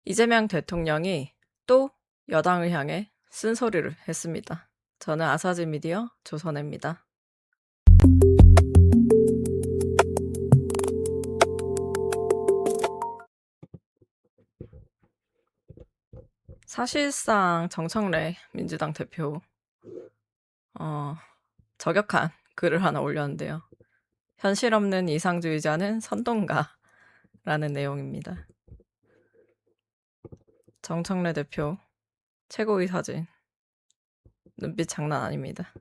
이재명 대통령이 또 여당을 향해 쓴소리를 했습니다. 저는 아사지 미디어 조선혜입니다. 사실상 정청래 민주당 대표 저격한 글을 하나 올렸는데요. 현실 없는 이상주의자는 선동가라는 내용입니다. 정청래 대표 최고의 사진, 눈빛 장난 아닙니다.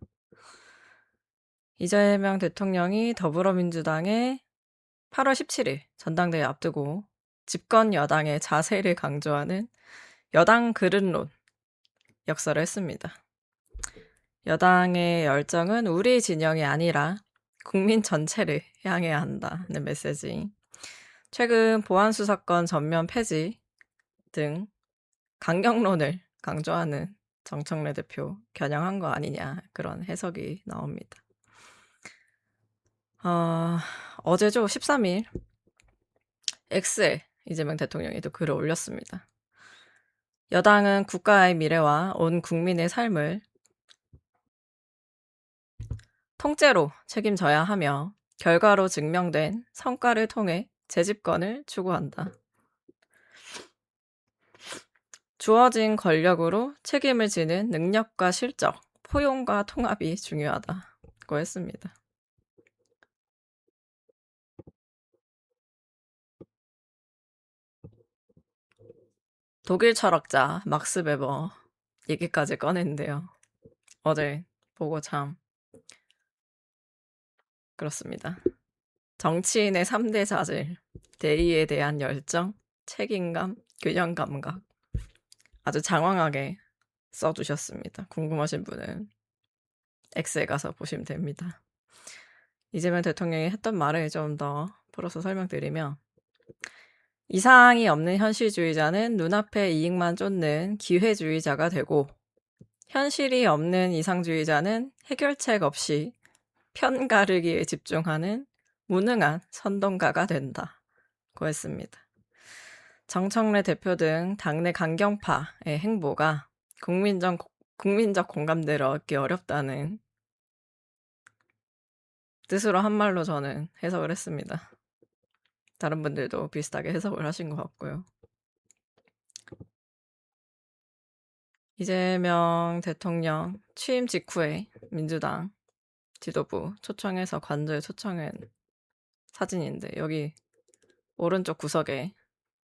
이재명 대통령이 더불어민주당의 8월 17일 전당대회 앞두고 집권 여당의 자세를 강조하는 여당 그릇론 역설을 했습니다. 여당의 열정은 우리 진영이 아니라 국민 전체를 향해야 한다는 메시지. 최근 보안수사권 전면 폐지 등 강경론을 강조하는 정청래 대표 겨냥한 거 아니냐, 그런 해석이 나옵니다. 어제죠, 13일 X에 이재명 대통령이 또 글을 올렸습니다. 여당은 국가의 미래와 온 국민의 삶을 통째로 책임져야 하며 결과로 증명된 성과를 통해 재집권을 추구한다. 주어진 권력으로 책임을 지는 능력과 실적, 포용과 통합이 중요하다고 했습니다. 독일 철학자 막스 베버 얘기까지 꺼냈는데요. 어제 보고 참 그렇습니다. 정치인의 3대 자질, 대의에 대한 열정, 책임감, 균형 감각. 아주 장황하게 써주셨습니다. 궁금하신 분은 X에 가서 보시면 됩니다. 이재명 대통령이 했던 말을 좀 더 풀어서 설명드리면, 이상이 없는 현실주의자는 눈앞의 이익만 쫓는 기회주의자가 되고, 현실이 없는 이상주의자는 해결책 없이 편가르기에 집중하는 무능한 선동가가 된다고 했습니다. 정청래 대표 등 당내 강경파의 행보가 국민적 공감대를 얻기 어렵다는 뜻으로 한 말로 저는 해석을 했습니다. 다른 분들도 비슷하게 해석을 하신 것 같고요. 이재명 대통령 취임 직후에 민주당 지도부 초청해서 관저에 초청한 사진인데, 여기 오른쪽 구석에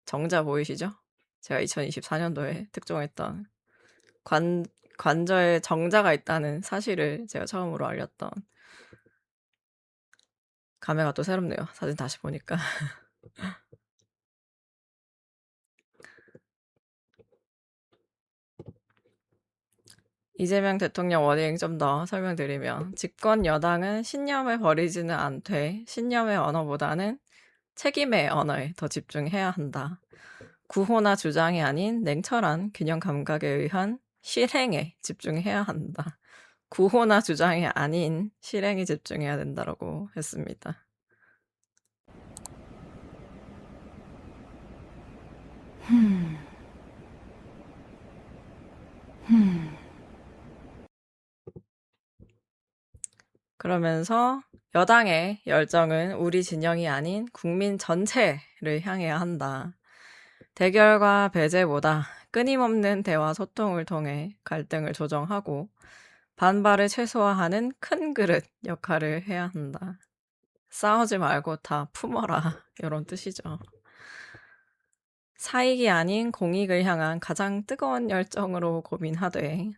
정자 보이시죠? 제가 2024년도에 특종했던 관저에 정자가 있다는 사실을 제가 처음으로 알렸던, 감회가 또 새롭네요. 사진 다시 보니까. 이재명 대통령 워딩 좀 더 설명드리면, 집권 여당은 신념을 버리지는 않되 신념의 언어보다는 책임의 언어에 더 집중해야 한다. 구호나 주장이 아닌 냉철한 균형 감각에 의한 실행에 집중해야 한다. 구호나 주장이 아닌 실행에 집중해야 된다고 했습니다. 그러면서 여당의 열정은 우리 진영이 아닌 국민 전체를 향해야 한다. 대결과 배제보다 끊임없는 대화 소통을 통해 갈등을 조정하고 반발을 최소화하는 큰 그릇 역할을 해야 한다. 싸우지 말고 다 품어라, 이런 뜻이죠. 사익이 아닌 공익을 향한 가장 뜨거운 열정으로 고민하되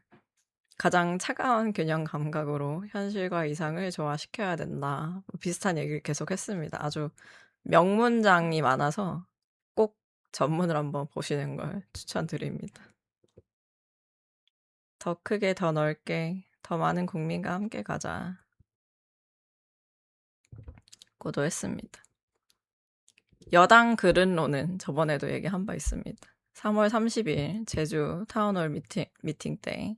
가장 차가운 균형 감각으로 현실과 이상을 조화시켜야 된다. 비슷한 얘기를 계속 했습니다. 아주 명문장이 많아서 꼭 전문을 한번 보시는 걸 추천드립니다. 더 크게, 더 넓게, 더 많은 국민과 함께 가자 고도 했습니다. 여당 그릇론은 저번에도 얘기한 바 있습니다. 3월 30일 제주 타운홀 미팅 때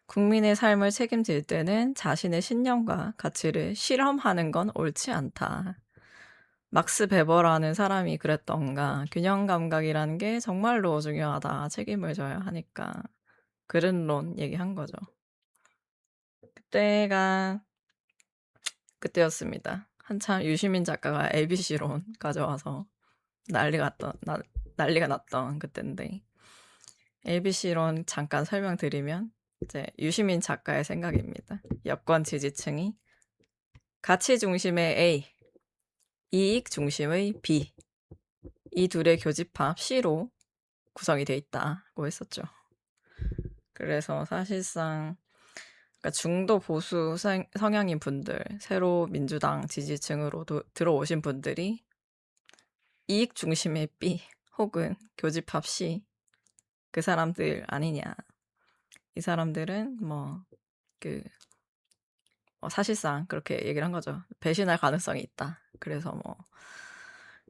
국민의 삶을 책임질 때는 자신의 신념과 가치를 실험하는 건 옳지 않다. 막스 베버라는 사람이 그랬던가 균형 감각이라는 게 정말로 중요하다. 책임을 져야 하니까. 그른론 얘기한 거죠. 그때였습니다. 한참 유시민 작가가 ABC론 가져와서 난리가 났던 그때인데 ABC론 잠깐 설명드리면 이제 유시민 작가의 생각입니다. 여권 지지층이 가치 중심의 A, 이익 중심의 B, 이 둘의 교집합 C로 구성이 돼 있다고 했었죠. 그래서 사실상 그러니까 중도 보수 성향인 분들, 새로 민주당 지지층으로 들어오신 분들이 이익 중심의 B 혹은 교집합 C 그 사람들 아니냐. 이 사람들은 사실상 그렇게 얘기를 한 거죠. 배신할 가능성이 있다.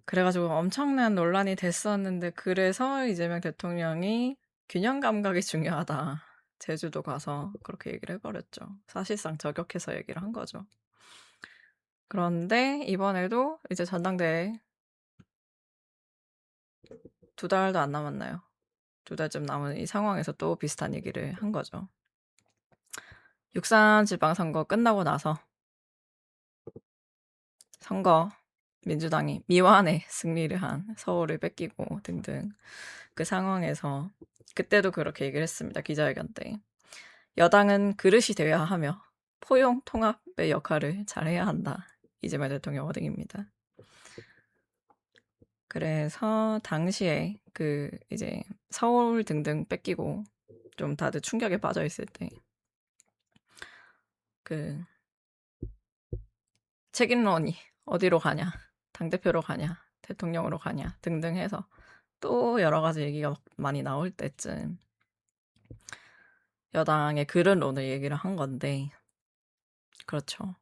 그래가지고 엄청난 논란이 됐었는데, 그래서 이재명 대통령이 균형 감각이 중요하다. 제주도 가서 그렇게 얘기를 해버렸죠. 사실상 저격해서 얘기를 한 거죠. 그런데 이번에도 이제 전당대회 2달도 안 남았나요? 2달쯤 남은 이 상황에서 또 비슷한 얘기를 한 거죠. 6.3 지방선거 끝나고 나서 민주당이 미완의 승리를 한 서울을 뺏기고 등등 그 상황에서 그때도 그렇게 얘기를 했습니다. 기자회견 때. 여당은 그릇이 되어야 하며 포용 통합의 역할을 잘해야 한다. 이재명 대통령 워딩입니다. 그래서 당시에 이제 서울 등등 뺏기고 좀 다들 충격에 빠져 있을 때 책임론이 어디로 가냐, 당대표로 가냐, 대통령으로 가냐 등등 해서 또 여러 가지 얘기가 많이 나올 때쯤 여당의 그른론을 얘기를 한 건데, 그렇죠.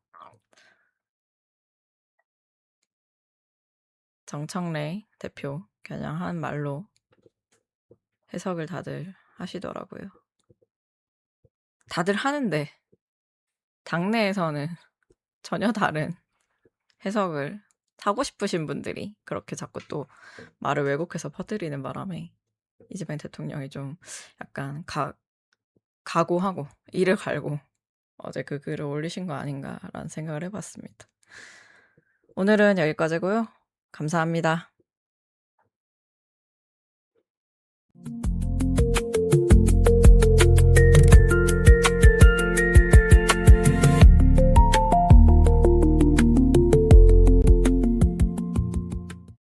정청래 대표 겨냥한 말로 해석을 다들 하시더라고요. 다들 하는데 당내에서는 전혀 다른 해석을 하고 싶으신 분들이 그렇게 자꾸 또 말을 왜곡해서 퍼뜨리는 바람에 이재명 대통령이 좀 약간 각오하고 이를 갈고 어제 그 글을 올리신 거 아닌가라는 생각을 해봤습니다. 오늘은 여기까지고요. 감사합니다.